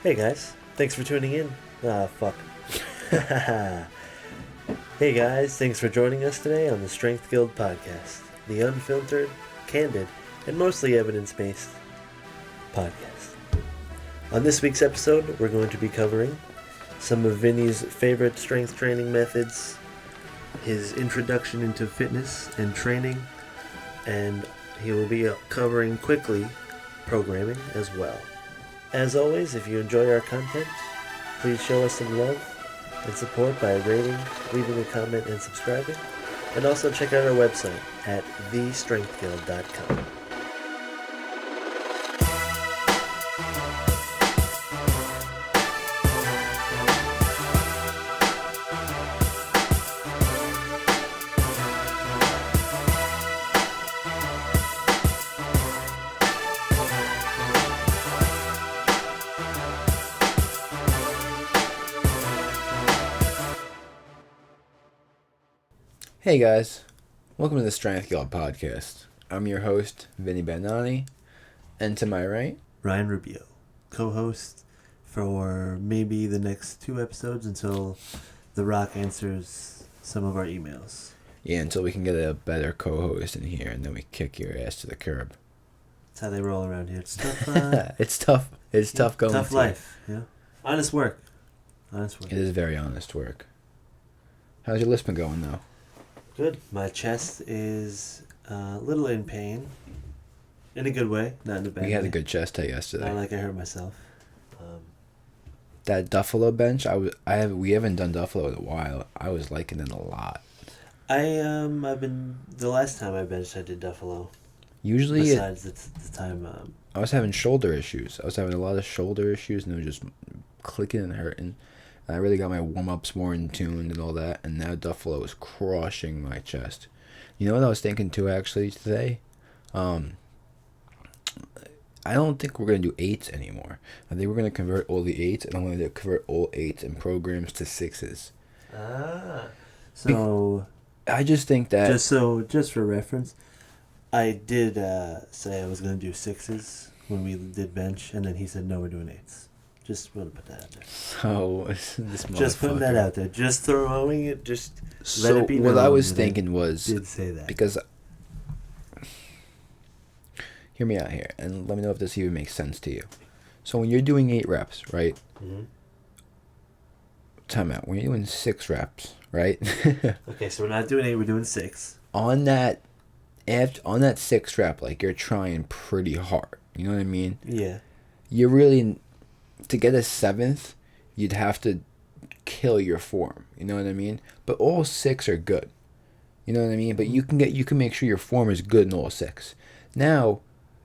Hey guys, thanks for tuning in. Ah, fuck. Hey guys, thanks for joining us today on the Strength Guild podcast, the unfiltered, candid, and mostly evidence-based podcast. On this week's episode, we're going to be covering some of Vinny's favorite strength training methods, his introduction into fitness and training, and he will be covering quickly programming as well. As always, if you enjoy our content, please show us some love and support by rating, leaving a comment, and subscribing. And also check out our website at thestrengthguild.com. Hey guys, welcome to the Strength Guild podcast. I'm your host, Vinny Banani, and to my right, Ryan Rubio, co-host for maybe the next 2 episodes until The Rock answers some of our emails. Yeah, until we can get a better co-host in here, and then we kick your ass to the curb. That's how they roll around here. It's tough. It's tough. It's tough going. Tough life. Yeah. Honest work. It is very honest work. How's your list been going though? Good. My chest is a little in pain. In a good way, not in a bad way. We had a good chest day yesterday. Not like I hurt myself. That Duffalo bench, we haven't done Duffalo in a while. I was liking it a lot. I've been, the last time I benched I did Duffalo. Usually besides the time I was having shoulder issues. I was having a lot of shoulder issues, and it was just clicking and hurting. And I really got my warm-ups more in tune and all that, and now Duffalo is crushing my chest. You know what I was thinking too, actually, today? I don't think we're going to do 8s anymore. I think we're going to convert all the 8s, and I'm going to convert all 8s and programs to 6s. So I just think that... Just for reference, I did say I was going to do 6s when we did bench, and then he said, no, we're doing 8s. Just want to put that out there. So, this just putting that out there. Just throwing it. Just let it be known. What I was thinking was... did say that. Because... Hear me out here, and let me know if this even makes sense to you. So when you're doing 8 reps, right? Mm-hmm. Time out. When you're doing 6 reps, right? Okay, so we're not doing 8, we're doing 6. On that 6 rep, like, you're trying pretty hard. You know what I mean? Yeah. You're really... To get a 7th, you'd have to kill your form. You know what I mean? But all 6 are good. You know what I mean? But you can make sure your form is good in all 6. Now,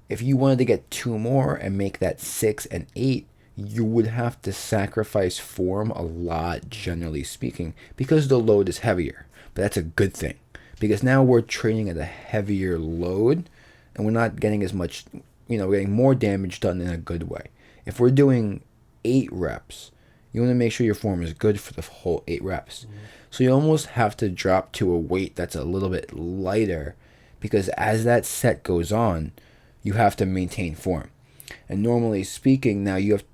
if you wanted to get 2 more and make that 6 and 8, you would have to sacrifice form a lot, generally speaking, because the load is heavier. But that's a good thing, because now we're training at a heavier load, and we're not getting as much, we're getting more damage done in a good way. If we're doing 8 reps, you want to make sure your form is good for the whole 8 reps. Mm-hmm. So you almost have to drop to a weight that's a little bit lighter, because as that set goes on, you have to maintain form. And normally speaking, now you have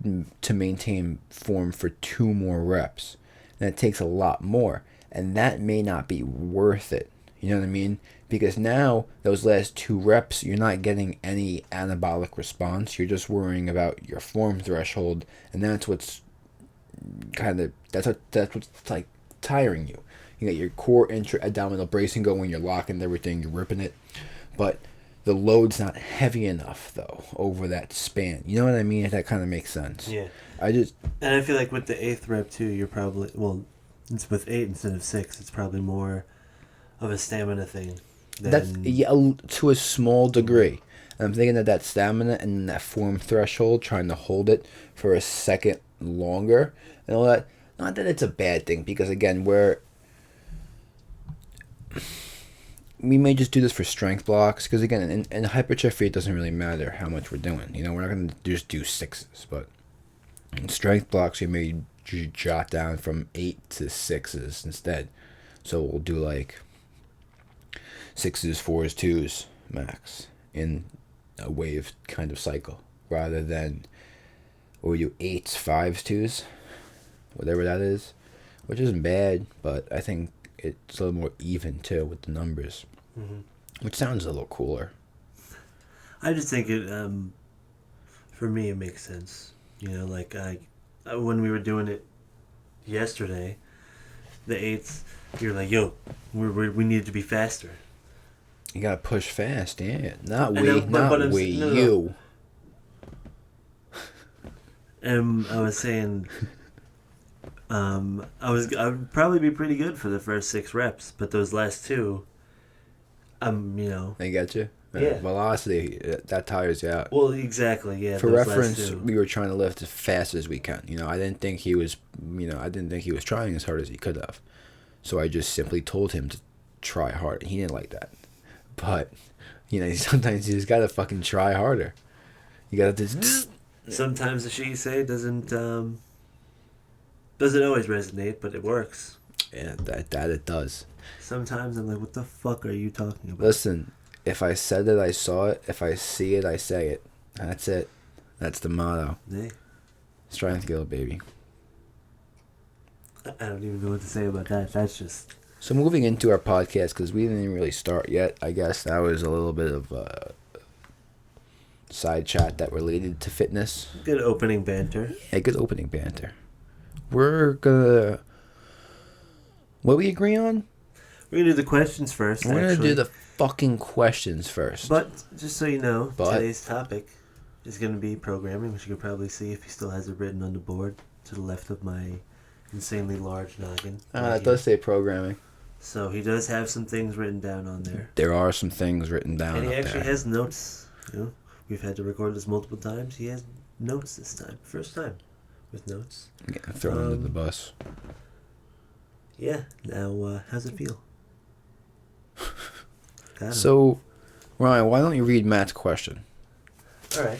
to maintain form for 2 more reps. And it takes a lot more. And that may not be worth it. You know what I mean? Because now, those last 2 reps, you're not getting any anabolic response. You're just worrying about your form threshold. And that's what's like tiring you. You got your core intra-abdominal bracing going, you're locking everything, you're ripping it. But the load's not heavy enough, though, over that span. You know what I mean? If that kind of makes sense. Yeah. And I feel like with the 8th rep, too, you're probably... Well, it's with 8 instead of 6. It's probably more of a stamina thing. To a small degree. And I'm thinking that stamina and that form threshold, trying to hold it for a second longer and all that. Not that it's a bad thing, because, again, we may just do this for strength blocks, because again, in hypertrophy, it doesn't really matter how much we're doing. We're not going to just do 6s, but in strength blocks, we may jot down from 8 to 6s instead. So we'll do like 6s, 4s, 2s max in a wave kind of cycle, rather than or we do 8s, 5s, 2s, whatever that is, which isn't bad, but I think it's a little more even too with the numbers, which sounds a little cooler. I just think it, for me, it makes sense. You know, like when we were doing it yesterday, the 8s, you're like, yo, we need to be faster. You gotta push fast, yeah. Not And we, then- but- not but we, no. you. And I was saying, I would probably be pretty good for the first 6 reps, but those last 2, you know. I get you. Yeah. Velocity, that tires you out. Well, exactly, yeah. For those last reference, 2. we were trying to lift as fast as we can. You know, I didn't think he was trying as hard as he could have. So I just simply told him to try hard. He didn't like that. But, you know, sometimes you just gotta fucking try harder. You gotta just... Sometimes the shit you say doesn't always resonate, but it works. Yeah, that it does. Sometimes I'm like, what the fuck are you talking about? Listen, if I said it, I saw it. If I see it, I say it. That's it. That's the motto. Hey, Strength Guild, baby. I don't even know what to say about that. That's just... So moving into our podcast, because we didn't even really start yet, I guess that was a little bit of a side chat that related to fitness. Good opening banter. Yeah, good opening banter. We're gonna... What we agree on? We're going to do the questions first, We're gonna actually. do the fucking questions first. But, just so you know, But- today's topic is going to be programming, which you can probably see if he still has it written on the board to the left of my insanely large noggin. It does say programming. So he does have some things written down on there. There are some things written down And he up actually there. has notes. You know, we've had to record this multiple times. He has notes this time. First time with notes. Getting thrown under the bus. Yeah. Now, how's it feel? Got him. So, Ryan, why don't you read Matt's question? All right.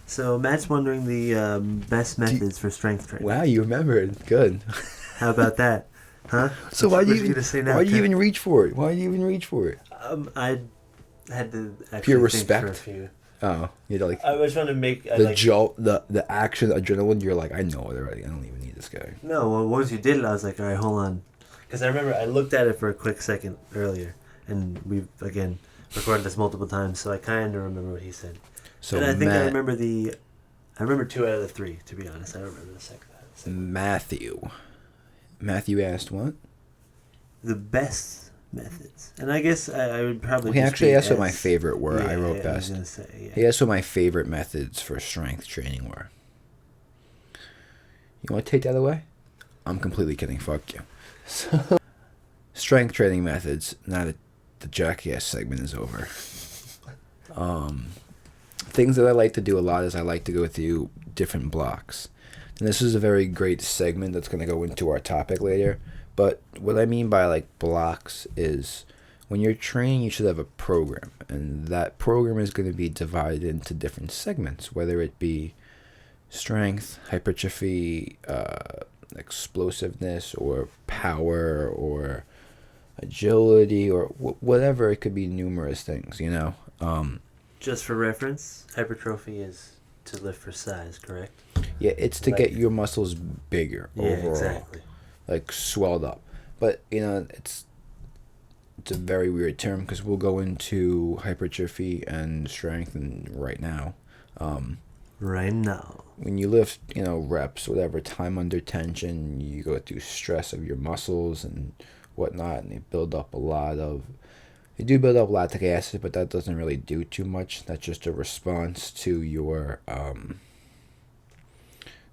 So Matt's wondering the best methods for strength training. Wow, you remembered. Good. How about that? Huh? So What why do you gonna say now, why do you Tim? even reach for it? Why do you even reach for it? I had to actually Pure think for a respect? few. Oh, you know, like I was trying to make the jolt, the action, adrenaline. You're like, I know it already. I don't even need this guy. No, well, once you did it, I was like, all right, hold on, because I remember I looked at it for a quick second earlier, and we've again recorded this multiple times, so I kind of remember what he said. So and I think Matt, I remember 2 out of the 3. To be honest, I don't remember the second. Matthew asked what? The best methods, and I guess I would probably. He just actually be asked what as- my favorite were. I wrote I was best. gonna say, yeah. He asked what my favorite methods for strength training were. You want to take that away? I'm completely kidding. Fuck you. So, strength training methods. Now that the jackass segment is over. Things that I like to do a lot is I like to go through different blocks. And this is a very great segment that's going to go into our topic later. But what I mean by like blocks is when you're training, you should have a program. And that program is going to be divided into different segments, whether it be strength, hypertrophy, explosiveness, or power, or agility, or whatever. It could be numerous things, you know. Just for reference, hypertrophy is to lift for size, correct? Yeah, it's to Like- get your muscles bigger Yeah, overall, exactly. like swelled up. But you know, it's a very weird term because we'll go into hypertrophy and strength and right now. Right now. When you lift, you know, reps, whatever, time under tension, you go through stress of your muscles and whatnot, and they build up they do build up lactic acid, but that doesn't really do too much. That's just a response to your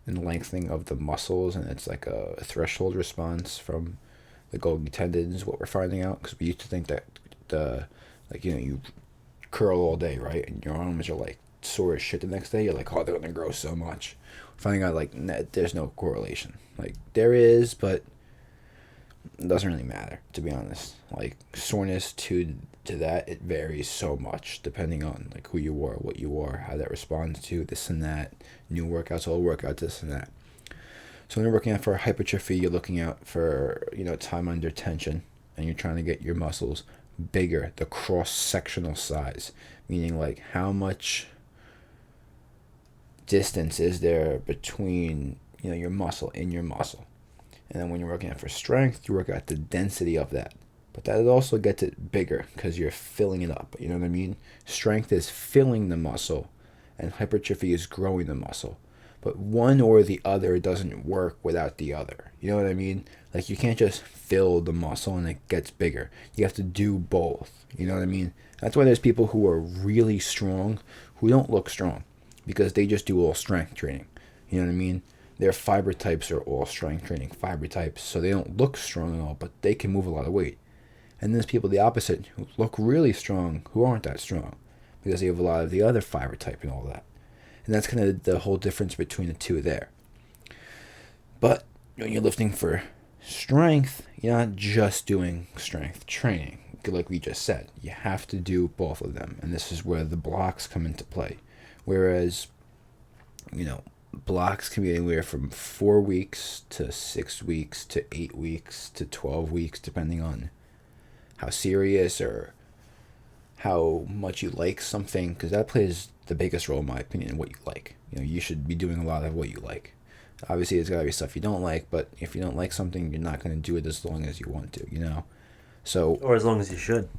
lengthening of the muscles, and it's like a threshold response from the Golgi tendons, what we're finding out, because we used to think that you curl all day, right, and your arms are like sore as shit the next day. You're like, oh, they're gonna grow so much. Finding out like there's no correlation. Like there is, but it doesn't really matter, to be honest. Like soreness to that, it varies so much depending on like who you are, what you are, how that responds to this and that, new workouts, old workouts, this and that. So when you're working out for hypertrophy, you're looking out for, you know, time under tension, and you're trying to get your muscles bigger, the cross-sectional size, meaning like how much distance is there between, your muscle and your muscle. And then when you're working out for strength, you work out the density of that. But that also gets it bigger because you're filling it up. You know what I mean? Strength is filling the muscle, and hypertrophy is growing the muscle. But one or the other doesn't work without the other. You know what I mean? Like, you can't just fill the muscle and it gets bigger. You have to do both. You know what I mean? That's why there's people who are really strong who don't look strong because they just do all strength training. You know what I mean? Their fiber types are all strength training fiber types, so they don't look strong at all, but they can move a lot of weight. And there's people the opposite who look really strong who aren't that strong because they have a lot of the other fiber type and all that. And that's kind of the whole difference between the two there. But when you're lifting for strength, you're not just doing strength training. Like we just said, you have to do both of them. And this is where the blocks come into play. Whereas, blocks can be anywhere from 4 weeks to 6 weeks to 8 weeks to 12 weeks, depending on how serious or how much you like something, because that plays the biggest role in my opinion in what you like. You should be doing a lot of what you like. Obviously there's got to be stuff you don't like, but if you don't like something, you're not going to do it as long as you want to. So, or as long as you should.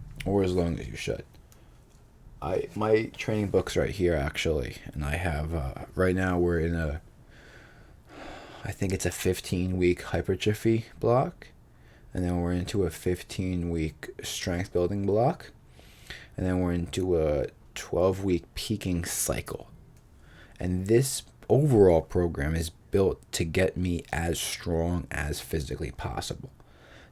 My training book's right here actually, and I have right now we're in I think it's a 15-week hypertrophy block, and then we're into a 15-week strength building block, and then we're into a 12-week peaking cycle. And this overall program is built to get me as strong as physically possible.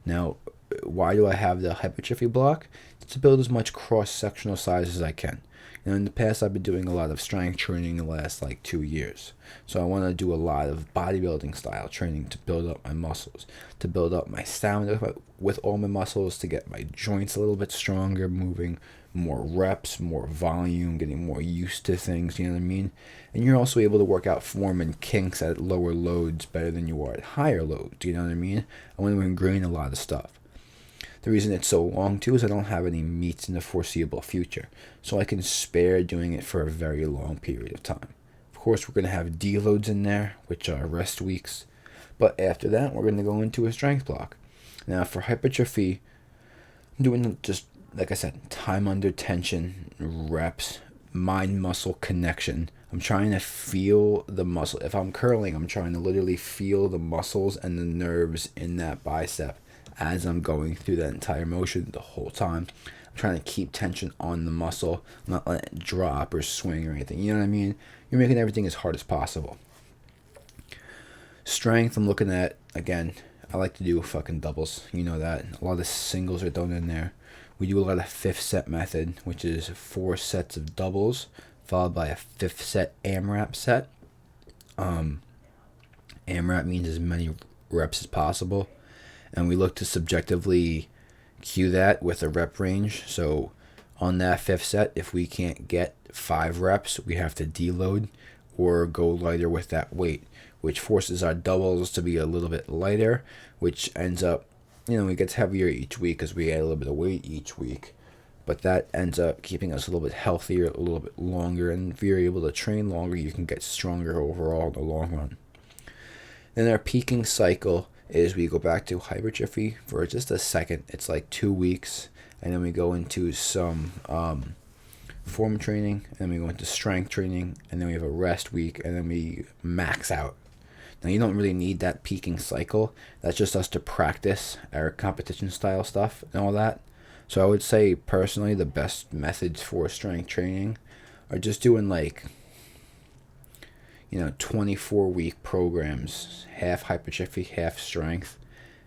Now, why do I have the hypertrophy block? It's to build as much cross-sectional size as I can. In the past, I've been doing a lot of strength training the last 2 years. So I want to do a lot of bodybuilding style training to build up my muscles, to build up my stamina with all my muscles, to get my joints a little bit stronger, moving more reps, more volume, getting more used to things, you know what I mean? And you're also able to work out form and kinks at lower loads better than you are at higher loads, you know what I mean? I want to ingrain a lot of stuff. The reason it's so long too is I don't have any meets in the foreseeable future, so I can spare doing it for a very long period of time. Of course, we're going to have deloads in there, which are rest weeks, but after that, we're going to go into a strength block. Now, for hypertrophy, I'm doing just, like I said, time under tension, reps, mind-muscle connection. I'm trying to feel the muscle. If I'm curling, I'm trying to literally feel the muscles and the nerves in that bicep as I'm going through that entire motion the whole time. I'm trying to keep tension on the muscle, not let it drop or swing or anything. You know what I mean? You're making everything as hard as possible. Strength, I'm looking at, again, I like to do fucking doubles. You know that. A lot of singles are thrown in there. We do a lot of 5th set method, which is 4 sets of doubles, followed by a 5th set AMRAP set. AMRAP means as many reps as possible. And we look to subjectively cue that with a rep range. So on that 5th set, if we can't get 5 reps, we have to deload or go lighter with that weight, which forces our doubles to be a little bit lighter, which ends up, it gets heavier each week because we add a little bit of weight each week. But that ends up keeping us a little bit healthier, a little bit longer. And if you're able to train longer, you can get stronger overall in the long run. Then our peaking cycle is we go back to hypertrophy for just a second. It's 2 weeks, and then we go into some form training, and then we go into strength training, and then we have a rest week, and then we max out. Now, you don't really need that peaking cycle. That's just us to practice our competition style stuff and all that. So I would say, personally, the best methods for strength training are just doing 24-week programs, half hypertrophy, half strength,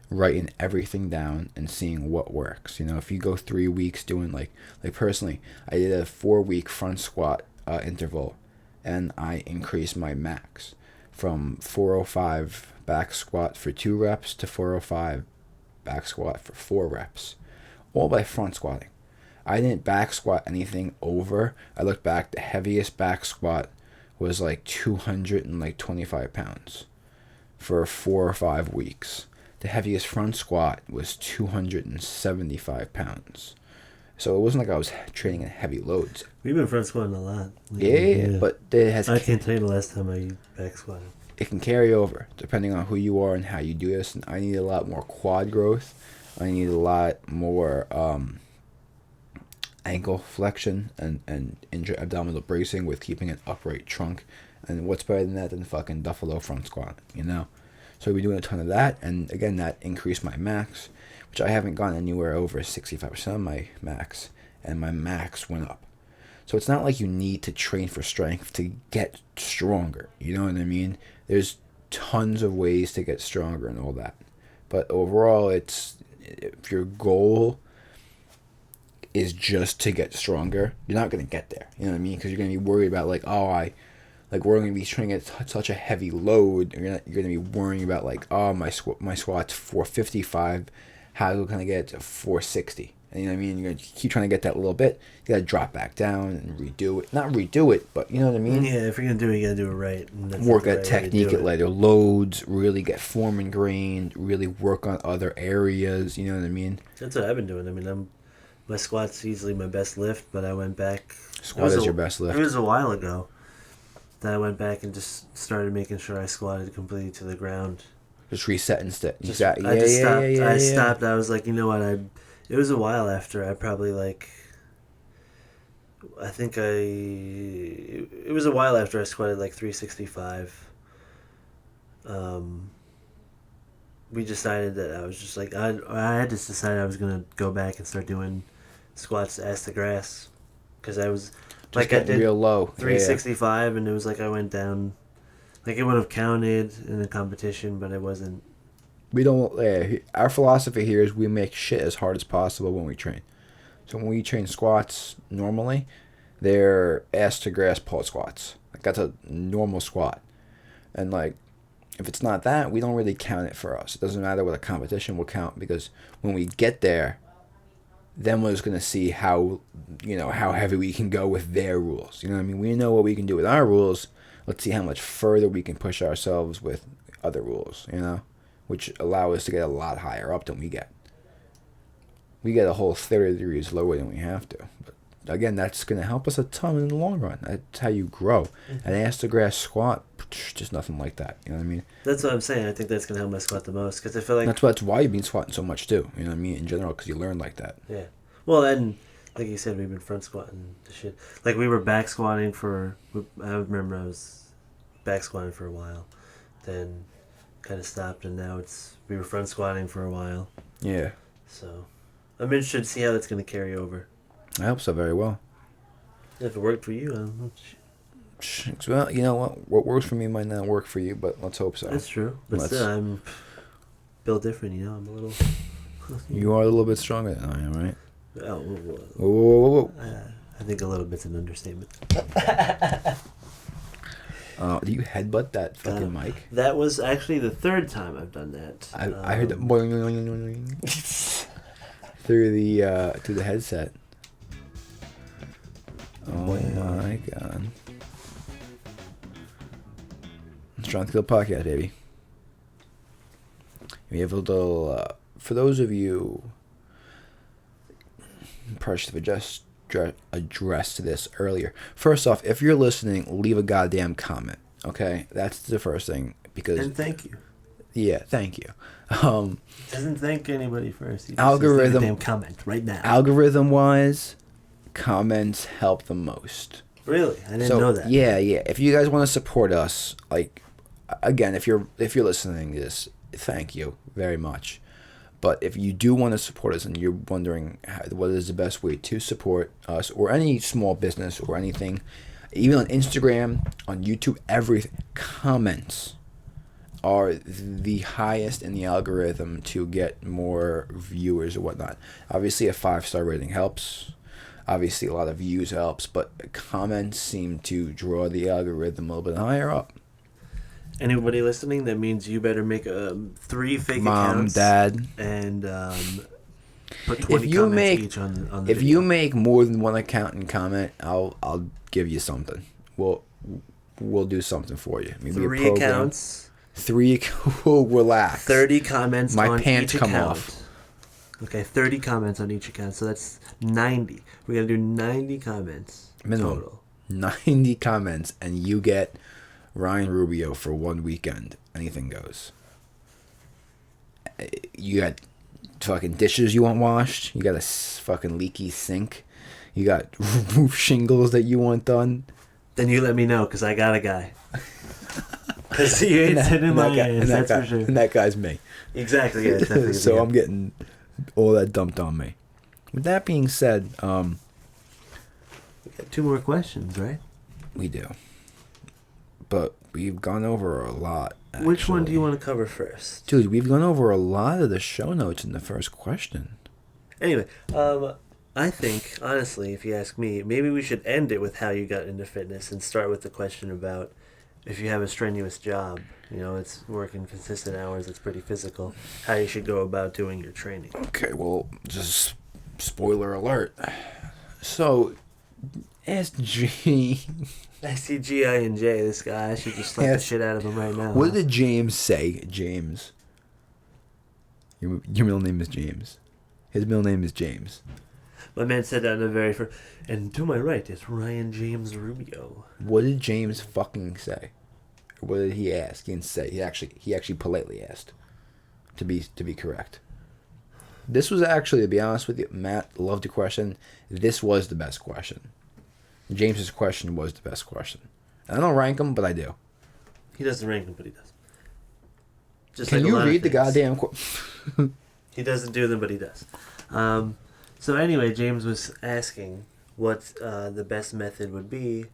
writing everything down and seeing what works. If you go 3 weeks doing like personally, I did a 4-week front squat interval, and I increased my max from 405 back squat for 2 reps to 405 back squat for 4 reps, all by front squatting. I didn't back squat anything over. I looked back, the heaviest back squat was 225 pounds for 4 or 5 weeks. The heaviest front squat was 275 pounds. So it wasn't like I was training in heavy loads. We've been front squatting a lot. Yeah. But it has. I can't tell you the last time I back squatted. It can carry over depending on who you are and how you do this. And I need a lot more quad growth. I need a lot more ankle flexion and abdominal bracing with keeping an upright trunk. And what's better than that than fucking Buffalo front squat, you know? So we're doing a ton of that. And again, that increased my max, which I haven't gone anywhere over 65% of my max. And my max went up. So it's not like you need to train for strength to get stronger. You know what I mean? There's tons of ways to get stronger and all that. But overall, if your goal is just to get stronger, you're not going to get there. You know what I mean? Because you're going to be worried about we're going to be training at such a heavy load. You're going to be worrying about my squat's 455. How can I get it to 460? And you know what I mean? You're going to keep trying to get that little bit. You got to drop back down and redo it. Not redo it, but you know what I mean? Yeah, if you're going to do it, you got to do it right. Work at technique at lighter loads, really get form ingrained, really work on other areas. You know what I mean? That's what I've been doing. I mean, my squat's easily my best lift, but I went back. Squat is your best lift. It was a while ago that I went back and just started making sure I squatted completely to the ground. Just reset and step. I stopped. I was like, you know what? It was a while after I probably it was a while after I squatted 365. We decided that I was just I had just decided I was going to go back and start doing squats ass to grass. Because I was, I did real low. 365 and it was I went down, it would have counted in the competition, but it wasn't. We don't. Our philosophy here is we make shit as hard as possible when we train. So when we train squats normally, they're ass to grass pull squats. That's a normal squat, and if it's not that, we don't really count it for us. It doesn't matter what a competition will count because when we get there, then we're just gonna see how heavy we can go with their rules. You know what I mean? We know what we can do with our rules. Let's see how much further we can push ourselves with other rules. You know. Which allow us to get a lot higher up than we get. We get a whole 30 degrees lower than we have to. But again, that's going to help us a ton in the long run. That's how you grow. Mm-hmm. An ass to grass squat, just nothing like that. You know what I mean? That's what I'm saying. I think that's going to help my squat the most. Because I feel That's why you've been squatting so much too. You know what I mean? In general, because you learn like that. Yeah. Well, and like you said, we've been front squatting the shit. We were back squatting I remember I was back squatting for a while. Then kind of stopped, and now we were front squatting for a while. Yeah. So, I'm interested to see how that's going to carry over. I hope so very well. If it worked for you, I don't know. Well, you know what works for me might not work for you, but let's hope so. That's true. But still, I'm built different, you know. I'm a little... You are a little bit stronger than I am, right? Oh, whoa. I think a little bit's an understatement. Do you headbutt that fucking mic? That was actually the third time I've done that. I heard that boing through the headset. Oh my god! Strength Guild Podcast, baby. We have a little. For those of you, probably should have just addressed this earlier. First off, if you're listening, leave a goddamn comment. Okay, that's the first thing because. And thank you. Yeah, thank you. Doesn't thank anybody first. Algorithm. Damn comment right now. Algorithm wise, comments help the most. Really, I didn't know that. Yeah. If you guys want to support us, again, if you're listening to this, thank you very much. But if you do want to support us and you're wondering what is the best way to support us or any small business or anything, even on Instagram, on YouTube, everything, comments are the highest in the algorithm to get more viewers or whatnot. Obviously, a 5-star rating helps. Obviously, a lot of views helps, but comments seem to draw the algorithm a little bit higher up. Anybody listening, that means you better make 3 fake accounts. Mom, Dad. And put 20 comments each on the If video. you make more than 1 account and comment, I'll give you something. We'll do something for you. Maybe 3 accounts. 3 relax. 30 comments My on pants each come account. off. Okay, 30 comments on each account, so that's 90. We gotta do 90 comments Minimum. total. 90 comments, and you get Ryan Rubio for one weekend. Anything goes. You got fucking dishes you want washed. You got a fucking leaky sink. You got roof shingles that you want done. Then you let me know, because I got a guy. Because he ain't sitting in my hands, that's for sure. And that guy's me. Exactly, yeah. Definitely So I'm getting all that dumped on me. With that being said, we got 2 more questions, right? we do. But we've gone over a lot. Actually. Which one do you want to cover first? Dude, we've gone over a lot of the show notes in the first question. Anyway, I think, honestly, if you ask me, maybe we should end it with how you got into fitness and start with the question about if you have a strenuous job, it's working consistent hours, it's pretty physical, how you should go about doing your training. Okay, well, just spoiler alert. So, SG. I see G.I. and J, this guy. I should just slap the shit out of him right now. What did James say, James? Your middle name is James. His middle name is James. My man said that in the very first... And to my right is Ryan James Rubio. What did James fucking say? Or what did he ask? He didn't say. He actually politely asked. To be correct. This was actually, to be honest with you, Matt loved the question. This was the best question. James's question was the best question. And I don't rank them, but I do. He doesn't rank them, but he does. Just Can like you read the goddamn... He doesn't do them, but he does. So anyway, James was asking what the best method would be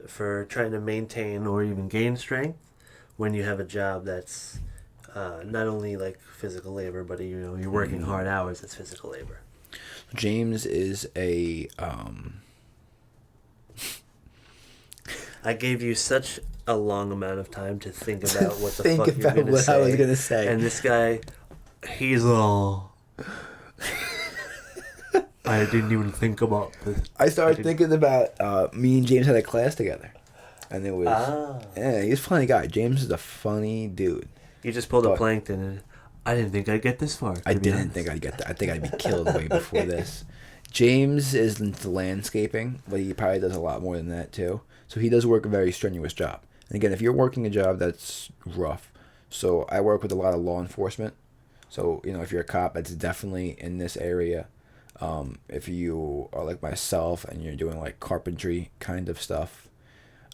for trying to maintain or even gain strength when you have a job that's not only like physical labor, but you're working hard hours. That's physical labor. James is a... I gave you such a long amount of time to think about what the fuck you're about going to what say. I was gonna say. And this guy, he's all... I didn't even think about this. I started thinking about me and James had a class together. And it was... Yeah, he's a funny guy. James is a funny dude. You just pulled a plankton and I didn't think I'd get this far. I didn't think I'd get that. I think I'd be killed way before this. James is into landscaping, but he probably does a lot more than that too. So he does work a very strenuous job. And again, if you're working a job that's rough, so I work with a lot of law enforcement. So, if you're a cop, that's definitely in this area. If you are like myself and you're doing like carpentry kind of stuff,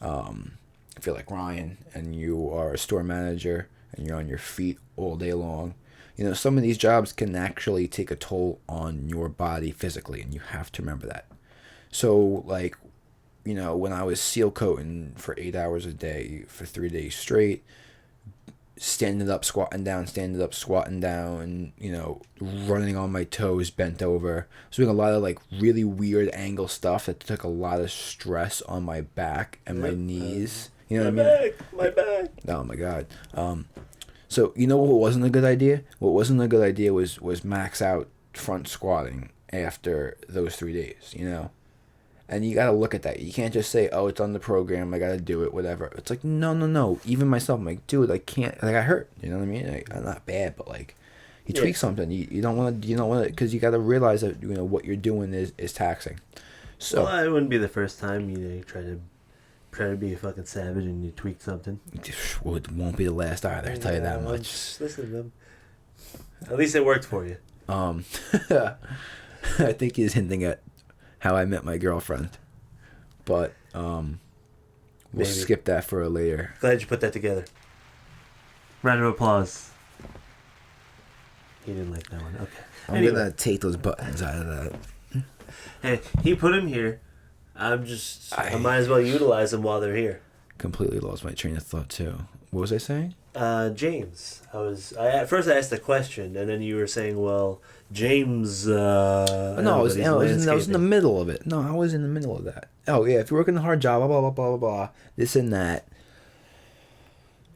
if you're like Ryan and you are a store manager and you're on your feet all day long, some of these jobs can actually take a toll on your body physically, and you have to remember that. So, like, when I was seal coating for 8 hours a day for 3 days straight, standing up, squatting down, running on my toes, bent over. I was doing a lot of like really weird angle stuff that took a lot of stress on my back and my knees. You know what I mean? My back. Oh my god. So what wasn't a good idea? What wasn't a good idea was max out front squatting after those 3 days. And you gotta look at that. You can't just say, "Oh, it's on the program. I gotta do it." Whatever. It's like, no. Even myself, I'm like, dude, I can't. Like, I hurt. You know what I mean? Like, I'm not bad, but like, you tweak something. You don't want to, because you gotta realize that what you're doing is taxing. So well, it wouldn't be the first time you try to be a fucking savage and you tweak something. Well, it won't be the last either. I'll tell you that much. Just listen to them. At least it worked for you. I think he's hinting at how I met my girlfriend, but we'll skip that for a later. Glad you put that together. Round of applause. He didn't like that one. Okay. I'm gonna take those buttons out of that. Hey, he put them here. I might as well utilize them while they're here. Completely lost my train of thought too. What was I saying? James. At first I asked a question, and then you were saying, well, James. I was in the middle of it. No, I was in the middle of that. Oh yeah, if you're working a hard job, blah blah blah blah blah, this and that.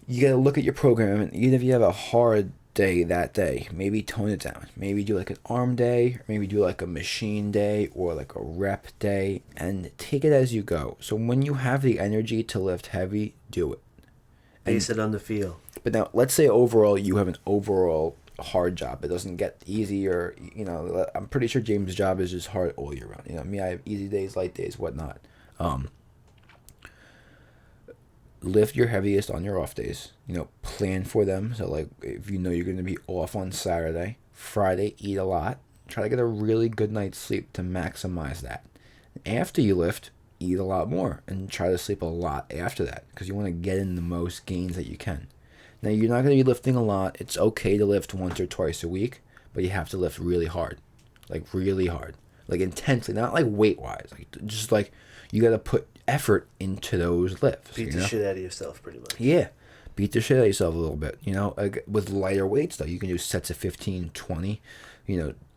You gotta look at your program, and even if you have a hard day that day, maybe tone it down. Maybe do like an arm day, or maybe do like a machine day, or like a rep day, and take it as you go. So when you have the energy to lift heavy, do it. Base it on the feel. But now, let's say overall you have an overall a hard job. It doesn't get easier. I'm pretty sure James' job is just hard all year round. Me, I have easy days, light days, whatnot. Lift your heaviest on your off days. Plan for them. So like if you're going to be off on Saturday, Friday, eat a lot. Try to get a really good night's sleep to maximize that. After you lift, eat a lot more and try to sleep a lot after that because you want to get in the most gains that you can. Now, you're not going to be lifting a lot. It's okay to lift once or twice a week, but you have to lift really hard. Like really hard. Like intensely, not like weight-wise. Like just like you got to put effort into those lifts. Beat the shit out of yourself pretty much. Yeah. Beat the shit out of yourself a little bit. Like with lighter weights though, you can do sets of 15, 20,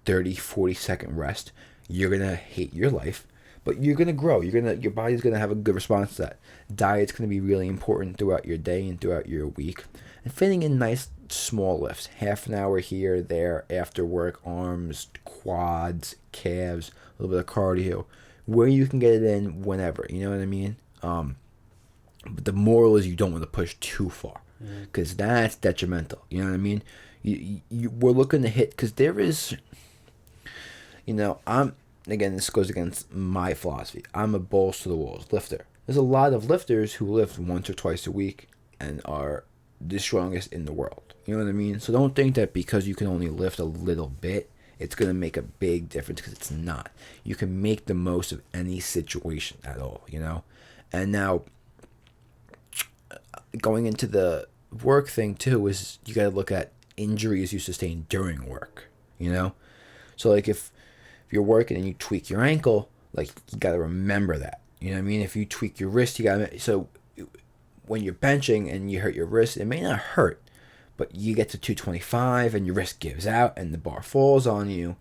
30, 40-second rest. You're going to hate your life. But you're gonna grow. Your body's gonna have a good response to that. Diet's gonna be really important throughout your day and throughout your week. And fitting in nice small lifts, half an hour here, there, after work, arms, quads, calves, a little bit of cardio, where you can get it in whenever. You know what I mean? But the moral is you don't want to push too far, because that's detrimental. You know what I mean? We're looking to hit because there is. Again, this goes against my philosophy. I'm a balls to the walls lifter. There's a lot of lifters who lift once or twice a week and are the strongest in the world. You know what I mean? So don't think that because you can only lift a little bit, it's going to make a big difference, because it's not. You can make the most of any situation at all, And now, going into the work thing too, is you got to look at injuries you sustain during work, So like if you're working and you tweak your ankle, like you got to remember that. You know what I mean? If you tweak your wrist, you got to. So when you're benching and you hurt your wrist, it may not hurt, but you get to 225 and your wrist gives out and the bar falls on you,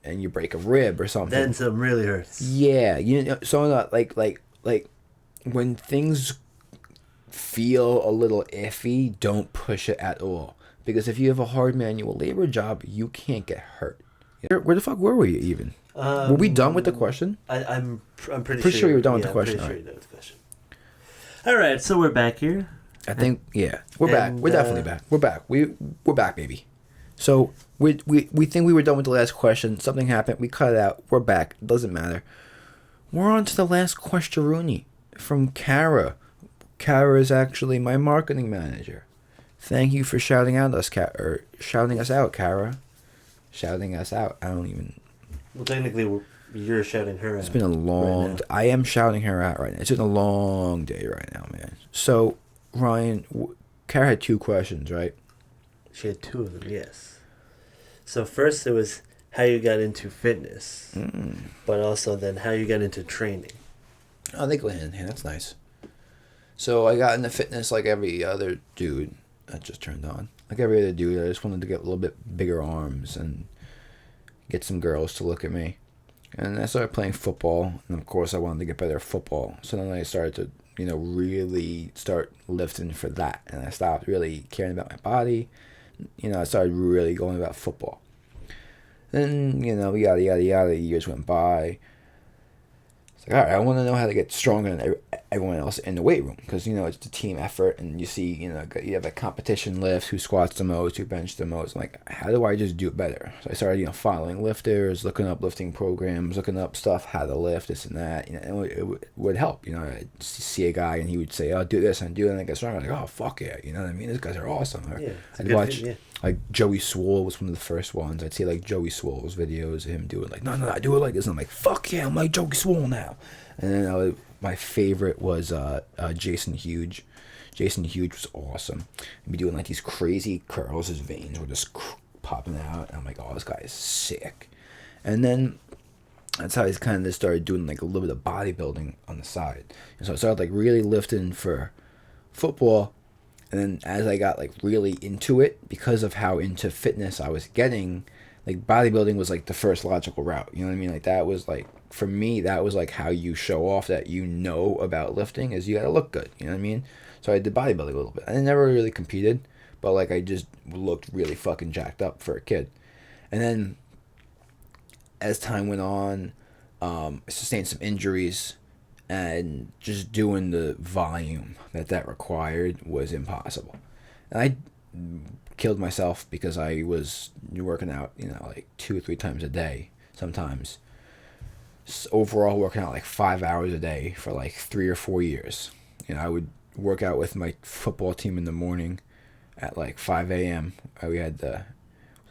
and you break a rib or something. Then something really hurts. Yeah, so like when things feel a little iffy, don't push it at all, because if you have a hard manual labor job, you can't get hurt. Where the fuck were we even? Were we done with the question? I'm pretty sure you were done with the question. I'm pretty sure you're done with the question. All right, so we're back here. I think we're back. We're definitely back. We're back. We're back, baby. So we think we were done with the last question. Something happened. We cut it out. We're back. It doesn't matter. We're on to the last question from Kara. Kara is actually my marketing manager. Thank you for shouting us out, Kara. Shouting us out. I don't even. Well, technically, you're shouting her out. It's been a long. Right, I am shouting her out right now. It's been a long day right now, man. So, Ryan, Kara had 2 questions, right? She had 2 of them, yes. So first, it was how you got into fitness, but also then how you got into training. Oh, they go hand in hand. That's nice. So I got into fitness like every other dude. That just turned on. Like every other dude, I just wanted to get a little bit bigger arms and get some girls to look at me. And I started playing football, and of course I wanted to get better at football. So then I started to, really start lifting for that. And I stopped really caring about my body. I started really going about football. Then, yada, yada, yada, years went by. It's like, all right, I want to know how to get stronger than everyone else in the weight room, because it's a team effort, and you see you have a competition lifts, who squats the most, who bench the most. I'm like, how do I just do it better? So I started following lifters, looking up lifting programs, looking up stuff, how to lift this and that. And it would help. I'd see a guy and he would say, "Oh, do this and do that," and I get stronger. I'm like, oh fuck yeah, you know what I mean? These guys are awesome. Yeah, I'd watch. Like Joey Swoll was one of the first ones. I'd see like Joey Swoll's videos of him doing like, no, I do it like this. And I'm like, fuck yeah, I'm like Joey Swoll now. And then my favorite was Jason Huge. Jason Huge was awesome. He'd be doing like these crazy curls. His veins were just popping out. And I'm like, oh, this guy is sick. And then that's how I kind of started doing like a little bit of bodybuilding on the side. And so I started like really lifting for football. And then as I got like really into it, because of how into fitness I was getting, like bodybuilding was like the first logical route. You know what I mean? Like that was like, for me, that was like how you show off that about lifting, is you gotta look good. You know what I mean? So I did bodybuilding a little bit. I never really competed, but like I just looked really fucking jacked up for a kid. And then as time went on, I sustained some injuries. And just doing the volume that required was impossible. And killed myself because I was working out, like 2 or 3 times a day sometimes. Overall, working out like 5 hours a day for like 3 or 4 years. I would work out with my football team in the morning at like 5 a.m. We had the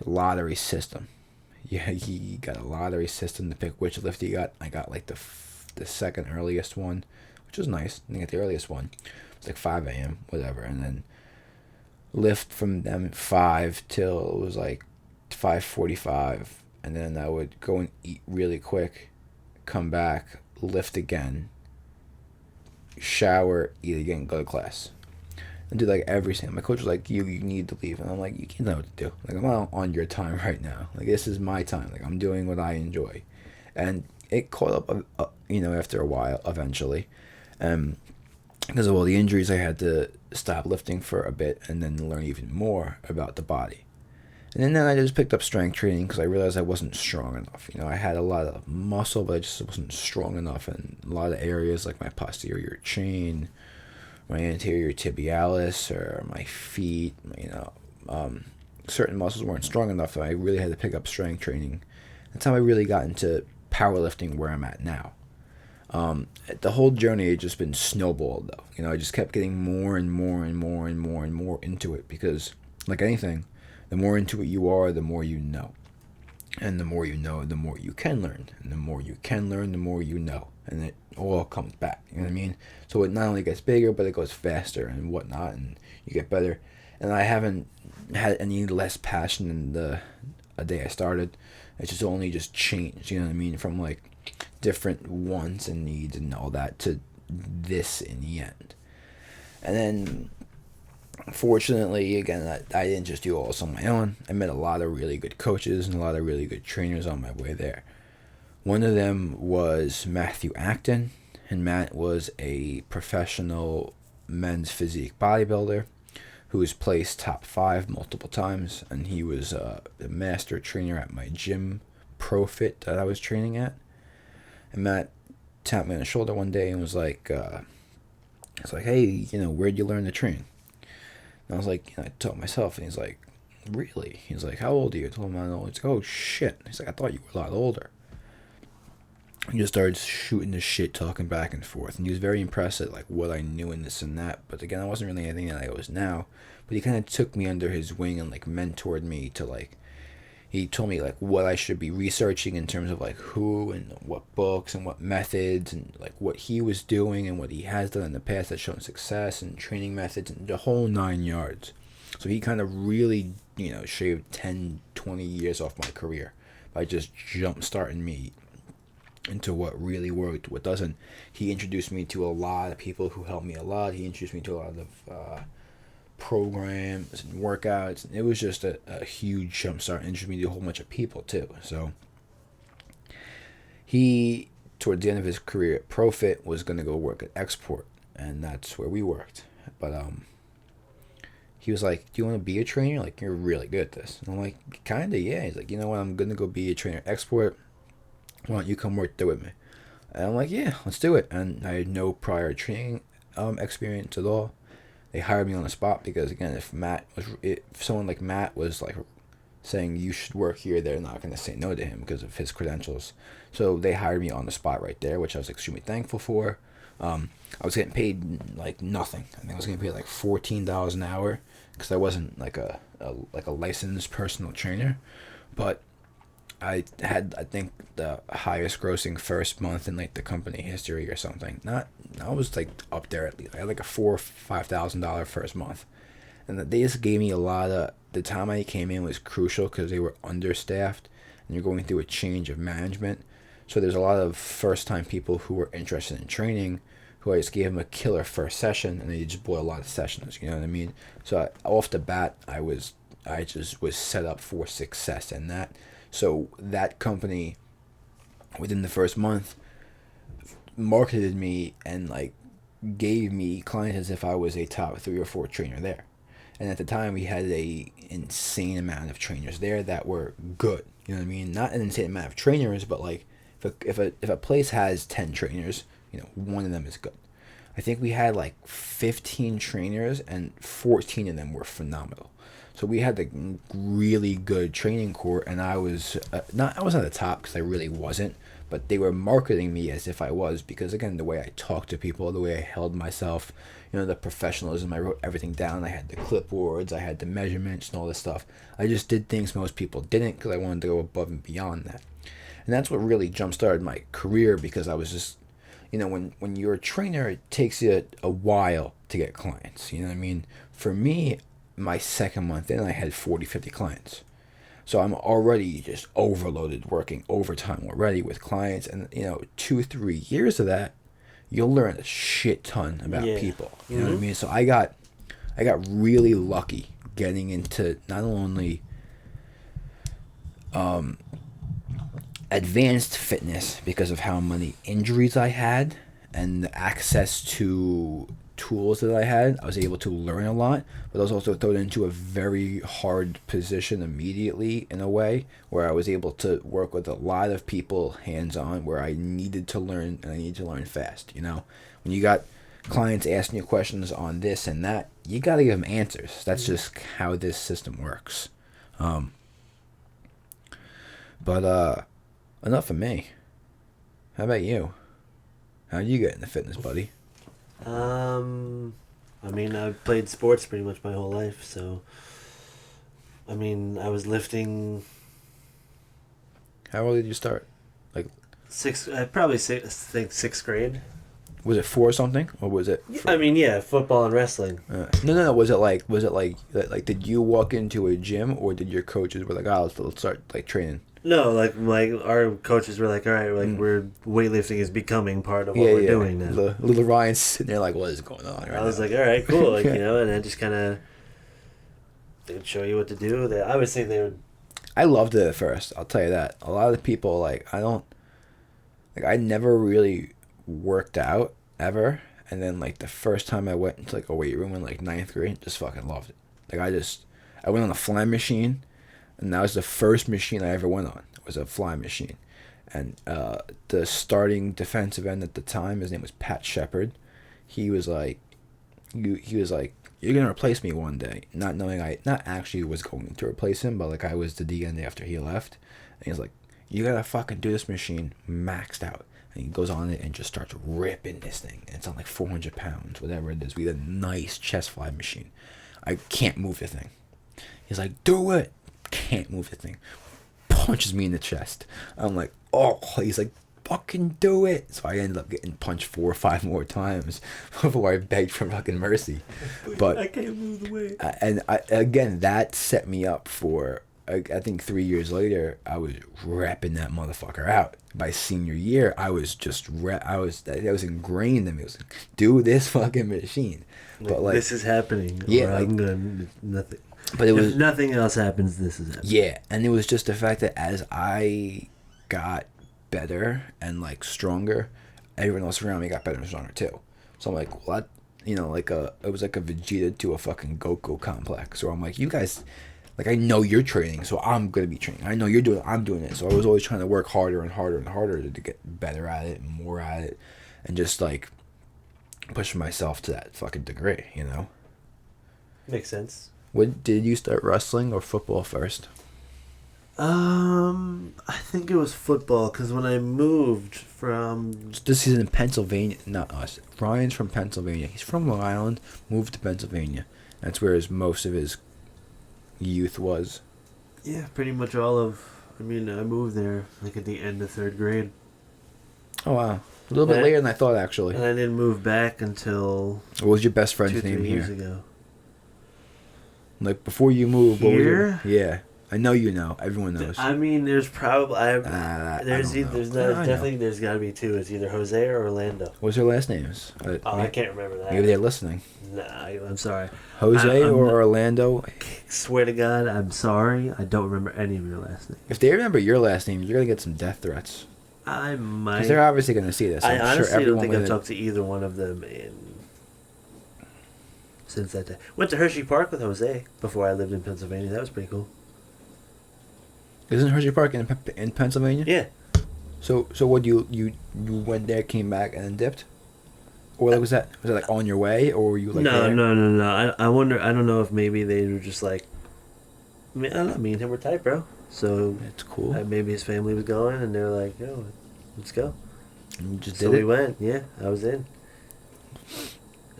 lottery system. Yeah, he got a lottery system to pick which lift he got. I got like the second earliest one, which was nice. I got the earliest one. It was like 5 a.m., whatever. And then lift from them at 5 till it was like 5:45. And then I would go and eat really quick, come back, lift again, shower, eat again, go to class. And do like everything. My coach was like, you need to leave. And I'm like, you can't know what to do. Like, I'm not on your time right now. Like, this is my time. Like, I'm doing what I enjoy. And it caught up, after a while, eventually. Because of all the injuries, I had to stop lifting for a bit and then learn even more about the body. And then I just picked up strength training because I realized I wasn't strong enough. I had a lot of muscle, but I just wasn't strong enough in a lot of areas like my posterior chain, my anterior tibialis, or my feet. Certain muscles weren't strong enough, so I really had to pick up strength training. That's how I really got into powerlifting where I'm at now. The whole journey had just been snowballed, though. I just kept getting more and more and more and more and more into it because, like anything, the more into it you are, the more you know. And the more you know, the more you can learn. And the more you can learn, the more you know. And it all comes back. You know what I mean? So it not only gets bigger, but it goes faster and whatnot. And you get better. And I haven't had any less passion than the day I started. It's just only just changed. You know what I mean? From like different wants and needs and all that to this in the end. And then, fortunately, again, I didn't just do all this on my own. I met a lot of really good coaches and a lot of really good trainers on my way there. One of them was Matthew Acton, and Matt was a professional men's physique bodybuilder who was placed top 5 multiple times, and he was the master trainer at my gym, ProFit, that I was training at. And Matt tapped me on the shoulder one day and was like, hey, where'd you learn to train? And I was like, I told myself, and he's like, really? He's like, how old are you? I told him I'm old. He's like, oh shit. He's like, I thought you were a lot older. He just started shooting the shit, talking back and forth, and he was very impressed at like what I knew and this and that. But again, I wasn't really anything that I was now. But he kind of took me under his wing and like mentored me to like. He told me like what I should be researching in terms of like who and what books and what methods and like what he was doing and what he has done in the past that's shown success and training methods and the whole 9 yards. So he kind of really, shaved 10, 20 years off my career by just jump starting me into what really worked, what doesn't. He introduced me to a lot of people who helped me a lot. He introduced me to a lot of programs and workouts. It was just a huge jump start. Introduced me to a whole bunch of people too. So he, towards the end of his career at ProFit, was going to go work at Export, and that's where we worked. But he was like, do you want to be a trainer? Like, you're really good at this. And I'm like, kind of, yeah. He's like, you know what, I'm going to go be a trainer at Export. Why don't you come work there with me? And I'm like, yeah, let's do it. And I had no prior training experience at all. They hired me on the spot because, again, if someone like Matt was like saying you should work here, they're not going to say no to him because of his credentials. So they hired me on the spot right there, which I was extremely thankful for. I was getting paid like nothing. I think I was getting paid like $14 an hour because I wasn't like a licensed personal trainer, but I had, I think, the highest grossing first month in like the company history or something. I was like up there at least. I had like a $4,000 or $5,000 first month, and they just gave me a lot of. The time I came in was crucial because they were understaffed, and you're going through a change of management. So there's a lot of first time people who were interested in training, who I just gave them a killer first session, and they just bought a lot of sessions. You know what I mean? So off the bat, I just was set up for success in that. So that company, within the first month, marketed me and like gave me clients as if I was a top 3 or 4 trainer there. And at the time, we had a insane amount of trainers there that were good. You know what I mean? Not an insane amount of trainers, but like if a place has 10 trainers, one of them is good. I think we had like 15 trainers, and 14 of them were phenomenal. So we had a really good training court, and I was not I was at the top because I really wasn't, but they were marketing me as if I was, because again, the way I talked to people, the way I held myself, the professionalism. I wrote everything down. I had the clipboards, I had the measurements and all this stuff. I just did things most people didn't because I wanted to go above and beyond that. And that's what really jump started my career, because I was just, when you're a trainer, it takes you a while to get clients. You know what I mean? For me, my second month in, I had 40, 50 clients. So I'm already just overloaded, working overtime already with clients. And, 2-3 years of that, you'll learn a shit ton about people. You know what I mean? So I got really lucky getting into not only advanced fitness because of how many injuries I had and the access to tools that I had. I was able to learn a lot, but I was also thrown into a very hard position immediately, in a way where I was able to work with a lot of people hands-on, where I needed to learn, and I needed to learn fast. When you got clients asking you questions on this and that, you got to give them answers. That's just how this system works. But enough of me. How about you? How did you get into fitness, buddy? I've played sports pretty much my whole life, so I was lifting. How old did you start? Like I'd probably think sixth grade. Was it for something, or was it? Football and wrestling. No. Was it like did you walk into a gym, or did your coaches were like, oh, let's start like training? No, like our coaches were like, all right, we're weightlifting is becoming part of what we're doing now. Little Ryan's sitting there like, what is going on? I was like, all right, cool, and I just kind of, they would show you what to do. I would say they would. I loved it at first. I'll tell you that. A lot of the people I never really worked out ever, and then the first time I went into a weight room in ninth grade, just fucking loved it. I went on a fly machine. And that was the first machine I ever went on. It was a fly machine. And the starting defensive end at the time, his name was Pat Shepard. He was like, he was like, you're going to replace me one day. Not knowing I not actually was going to replace him, but I was the DN after he left. And he was like, you got to fucking do this machine maxed out. And he goes on it and just starts ripping this thing. And it's on 400 pounds, whatever it is. We had a nice chest fly machine. I can't move the thing. He's like, do it. Can't move the thing. Punches me in the chest. I'm like, oh. He's like, fucking do it. So I ended up getting punched 4 or 5 more times before I begged for fucking mercy. But I can't move the weight. And again, that set me up for, I think 3 years later, I was repping that motherfucker out. By senior year, I was just that was ingrained in me. It was like, do this fucking machine. But this is happening. Yeah, I'm gonna nothing. But if nothing else happens, this is happening. Yeah, and it was just the fact that as I got better and stronger, everyone else around me got better and stronger too. So I'm like, what? It was like a Vegeta to a fucking Goku complex. Where I'm like, you guys, I know you're training, so I'm gonna be training. I know you're doing it, I'm doing it. So I was always trying to work harder and harder and harder to get better at it and more at it, and just push myself to that fucking degree. Makes sense. What did you start, wrestling or football first? I think it was football, because when I moved from... This is in Pennsylvania, not us. Ryan's from Pennsylvania. He's from Long Island, moved to Pennsylvania. That's where most of his youth was. Yeah, pretty much all of... I moved there at the end of 3rd grade. Oh, wow. A little bit later than I thought, actually. And I didn't move back until... What was your best friend's name 2-3 here? years ago. Before you moved, what was Here? Yeah. I know you know. Everyone knows. There's probably... there's got to be 2. It's either Jose or Orlando. What's their last names? I can't remember that. Maybe they're listening. Nah, I'm sorry. Jose or Orlando? Swear to God, I'm sorry. I don't remember any of your last names. If they remember your last name, you're going to get some death threats. I might. Because they're obviously going to see this. I honestly don't think I've talked to either one of them since that day. Went to Hershey Park with Jose before I lived in Pennsylvania. That was pretty cool. Isn't Hershey Park in Pennsylvania? Yeah. So what, you went there, came back, and then dipped? Or like, was that like on your way, or were you like No, there? no. I wonder. I don't know if maybe they were just like. I mean, I don't know. Me and him were tight, bro. So That's cool. maybe his family was going, and they were like, "Yo, let's go." And you just So did we it. went. Yeah, I was in,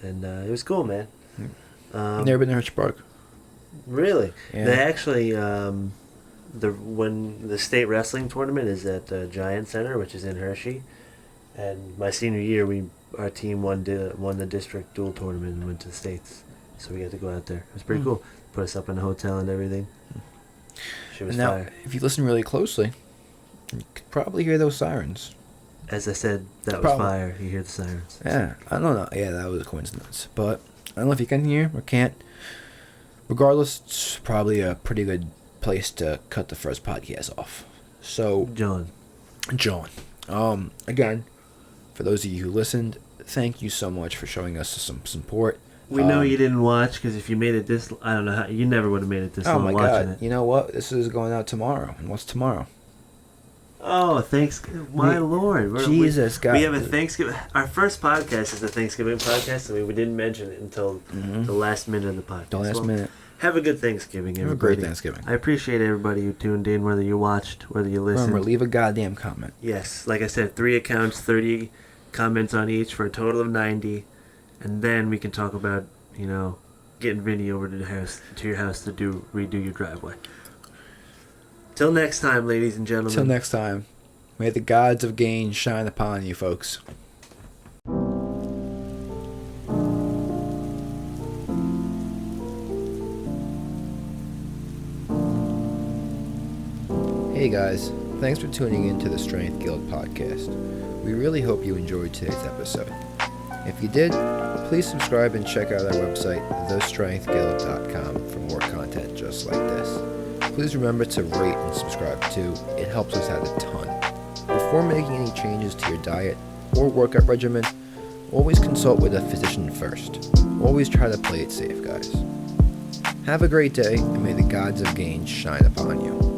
and it was cool, man. Never been to Hershey Park. Really? Yeah. They actually when the state wrestling tournament is at Giant Center, which is in Hershey, and my senior year, our team won the district dual tournament and went to the states, so we got to go out there. It was pretty cool. Put us up in a hotel and everything. She was Now, fire. if you listen really closely, you could probably hear those sirens. As I said, that was Probably. fire. You hear the sirens. Yeah, I don't know. Yeah, that was a coincidence. But I don't know if you can hear or can't. Regardless, it's probably a pretty good place to cut the first podcast off. So, John. again, for those of you who listened, thank you so much for showing us some support. We know you didn't watch because if you made it this, I don't know how you never would have made it this Oh long my watching god! it. You know what? This is going out tomorrow. And what's tomorrow? Oh, Thanksgiving! My Lord, Jesus, God. We have a Thanksgiving. Our first podcast is a Thanksgiving podcast, and we didn't mention it until the last minute of the podcast. The last Well, minute. Have a good Thanksgiving, Have a everybody. great Thanksgiving. I appreciate everybody who tuned in, whether you watched, whether you listened. Remember, leave a goddamn comment. Yes, like I said, 3 accounts, 30 comments on each for a total of 90, and then we can talk about, getting Vinny over to your house to redo your driveway. Till next time, ladies and gentlemen. Till next time, may the gods of gain shine upon you, folks. Hey guys, thanks for tuning in to the Strength Guild podcast. We really hope you enjoyed today's episode. If you did, please subscribe and check out our website, thestrengthguild.com, for more content just like this. Please remember to rate and subscribe too. It helps us out a ton. Before making any changes to your diet or workout regimen, always consult with a physician first. Always try to play it safe, guys. Have a great day, and may the gods of gain shine upon you.